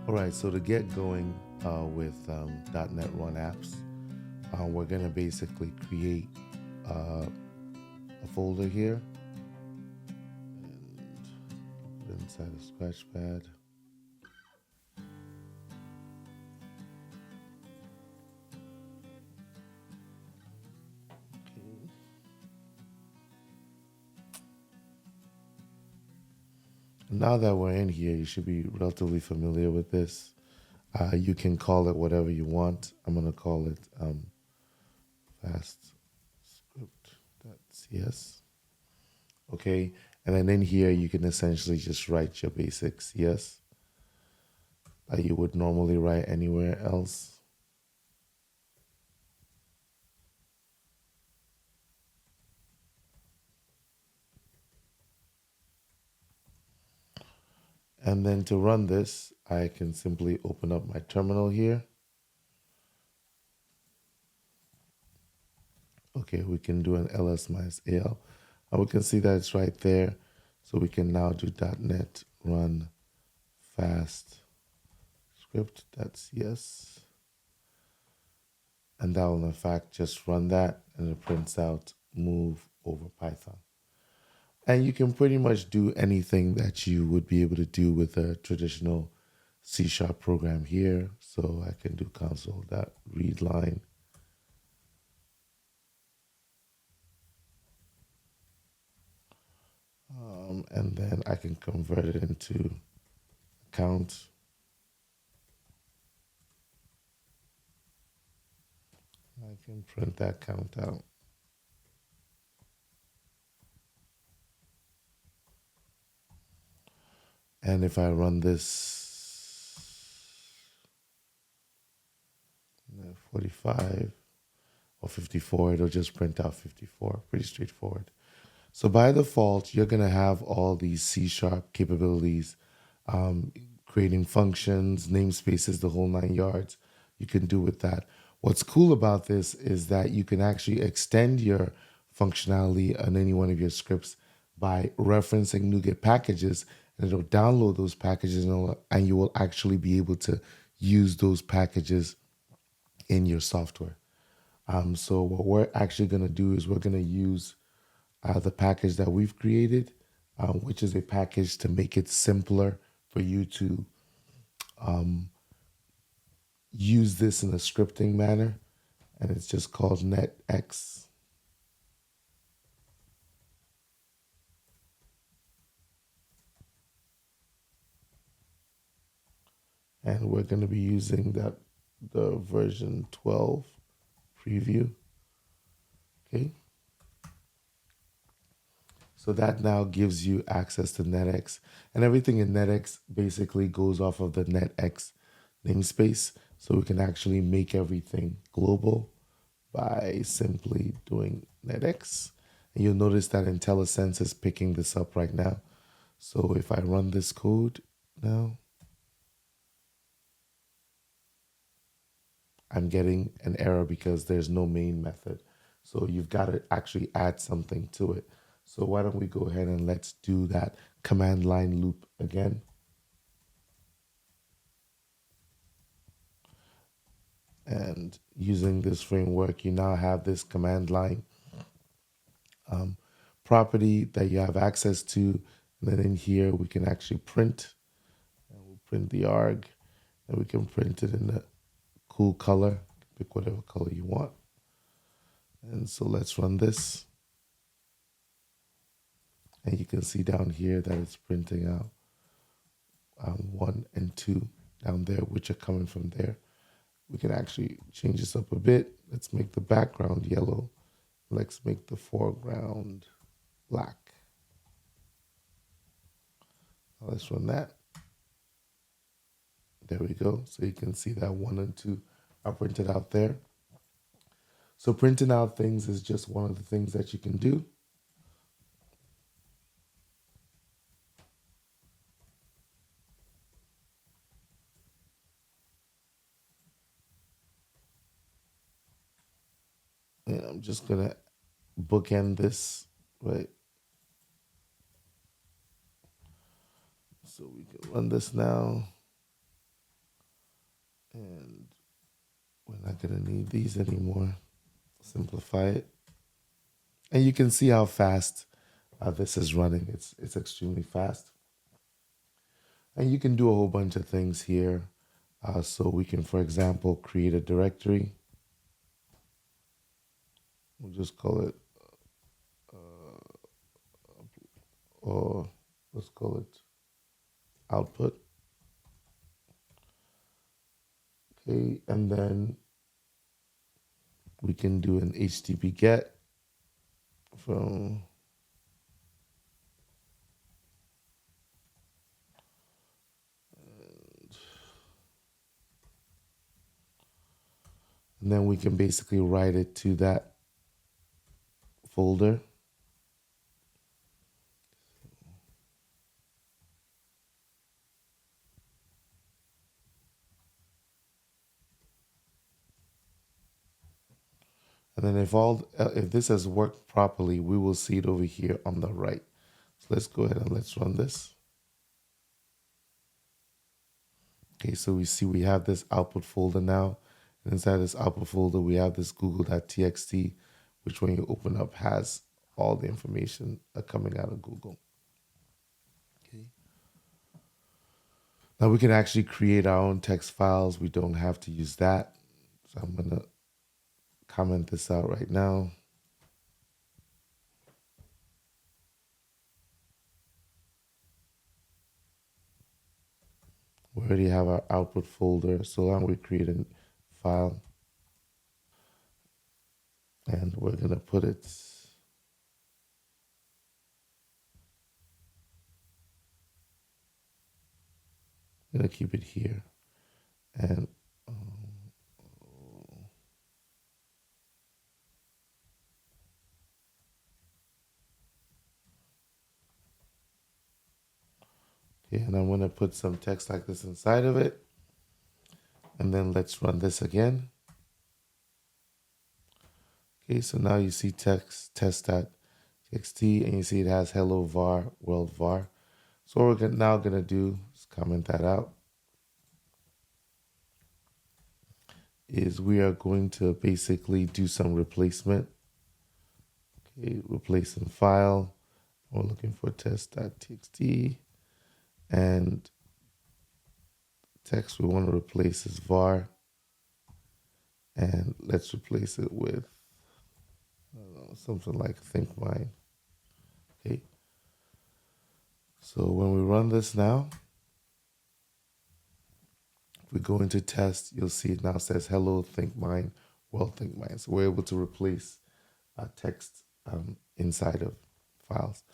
All right, so to get going with .NET Run apps, we're going to basically create a folder here and put it inside of Scratchpad. Okay. Now that we're in here, you should be relatively familiar with this. You can call it whatever you want. I'm going to call it fastscript.cs. Okay, and then in here, you can essentially just write your basic CS that you would normally write anywhere else. And then to run this, I can simply open up my terminal here. Okay, we can do an ls minus al. And we can see that it's right there. So we can now do .NET run fast script.cs. And that will in fact just run that, and it prints out move over Python. And you can pretty much do anything that you would be able to do with a traditional C# program here. So I can do console.readline. And then I can convert it into count. I can print that count out. And if I run this 45 or 54, it'll just print out 54. Pretty straightforward. So by default, you're going to have all these C# capabilities, creating functions, namespaces, the whole 9 yards. You can do with that. What's cool about this is that you can actually extend your functionality on any one of your scripts by referencing NuGet packages, and it'll download those packages, and you will actually be able to use those packages in your software. So what we're actually going to do is we're going to use the package that we've created, which is a package to make it simpler for you to use this in a scripting manner. And it's just called netx. And we're going to be using the version 12 preview. Okay. So that now gives you access to netx. And everything in netx basically goes off of the netx namespace. So we can actually make everything global by simply doing netx. And you'll notice that IntelliSense is picking this up right now. So if I run this code now, I'm getting an error because there's no main method. So you've got to actually add something to it. So why don't we go ahead and let's do that command line loop again. And using this framework, you now have this command line property that you have access to. And then in here, we can actually print. And we'll print the arg. And we can print it in a cool color. Pick whatever color you want. And so let's run this. And you can see down here that it's printing out 1 and 2 down there, which are coming from there. We can actually change this up a bit. Let's make the background yellow. Let's make the foreground black. Now let's run that. There we go. So you can see that 1 and 2 are printed out there. So printing out things is just one of the things that you can do. And I'm just going to bookend this, right? So we can run this now. And we're not going to need these anymore. Simplify it. And you can see how fast this is running. It's extremely fast. And you can do a whole bunch of things here. So we can, for example, create a directory. We'll just call it, or let's call it output. Okay, and then we can do an HTTP get from and then we can basically write it to that folder. And then if this has worked properly, we will see it over here on the right. So let's go ahead and let's run this. Okay, so we see we have this output folder now. And inside this output folder, we have this google.txt, which when you open up has all the information coming out of Google. Okay. Now we can actually create our own text files. We don't have to use that. So I'm going to comment this out right now. We already have our output folder. So now we create a file. And we're going to put it I'm going to keep it here. And okay, and I'm going to put some text like this inside of it. And then let's run this again. Okay, so now you see text test.txt and you see it has hello var, world var. So what we're now going to do is comment that out. Is we are going to basically do some replacement. Okay, replacing file. We're looking for test.txt and text we want to replace is var. And let's replace it with something like think mine. Okay. So when we run this now, if we go into test, you'll see it now says hello think mine, world think mine. So we're able to replace text inside of files.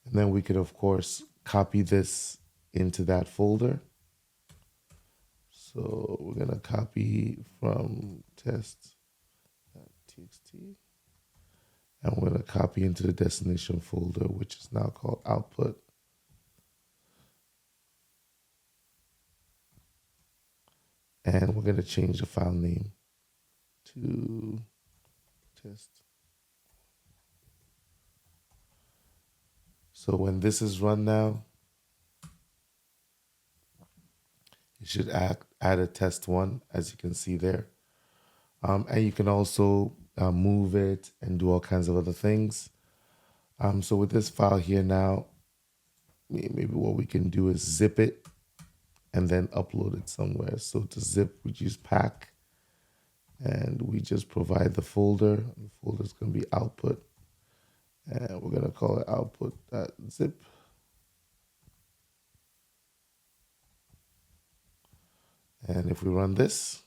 And then we could, of course, copy this into that folder. So we're going to copy from test.txt. And we're going to copy into the destination folder, which is now called output. And we're going to change the file name to test. So when this is run now, it should add a test one, as you can see there. And you can also move it and do all kinds of other things. So with this file here now, maybe what we can do is zip it and then upload it somewhere. So to zip, we use pack and we just provide the folder. The folder is going to be output. And we're going to call it output.zip. And if we run this,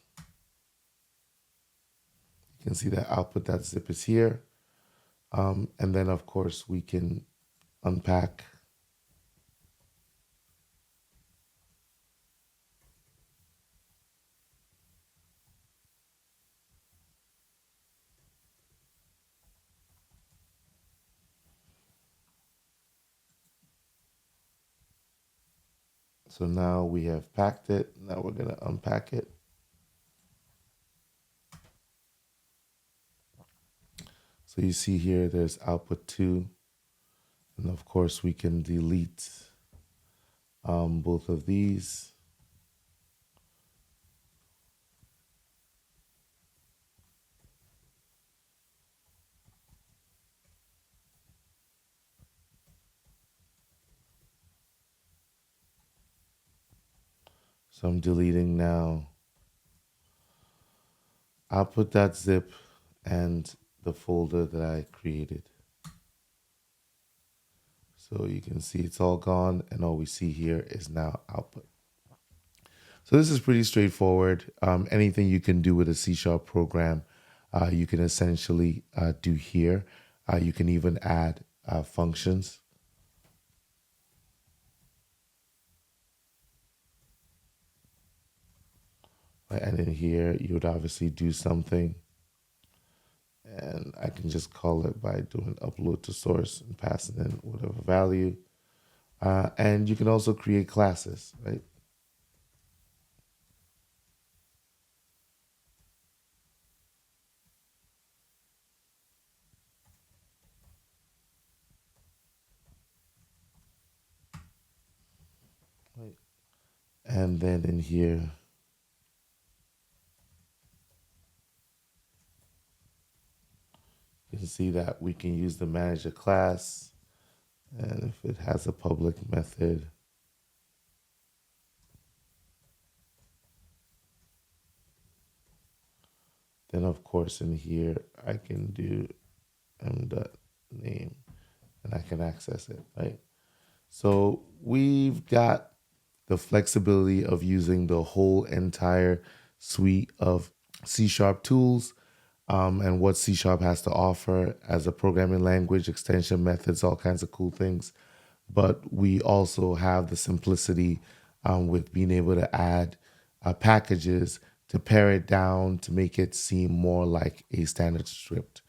you can see that output.zip is here. And then, of course, we can unpack. So now we have packed it. Now we're going to unpack it. So you see here, there's output 2. And of course, we can delete both of these. So I'm deleting now output.zip and the folder that I created. So you can see it's all gone, and all we see here is now output. So this is pretty straightforward. Anything you can do with a C# program, you can essentially do here. You can even add functions. And in here, you would obviously do something. And I can just call it by doing upload to source and passing in whatever value. And you can also create classes, right? And then in here, you can see that we can use the manager class. And if it has a public method, then of course in here, I can do m.name and I can access it, right? So we've got the flexibility of using the whole entire suite of C# tools and what C# has to offer as a programming language, extension methods, all kinds of cool things. But we also have the simplicity with being able to add packages to pare it down to make it seem more like a standard script.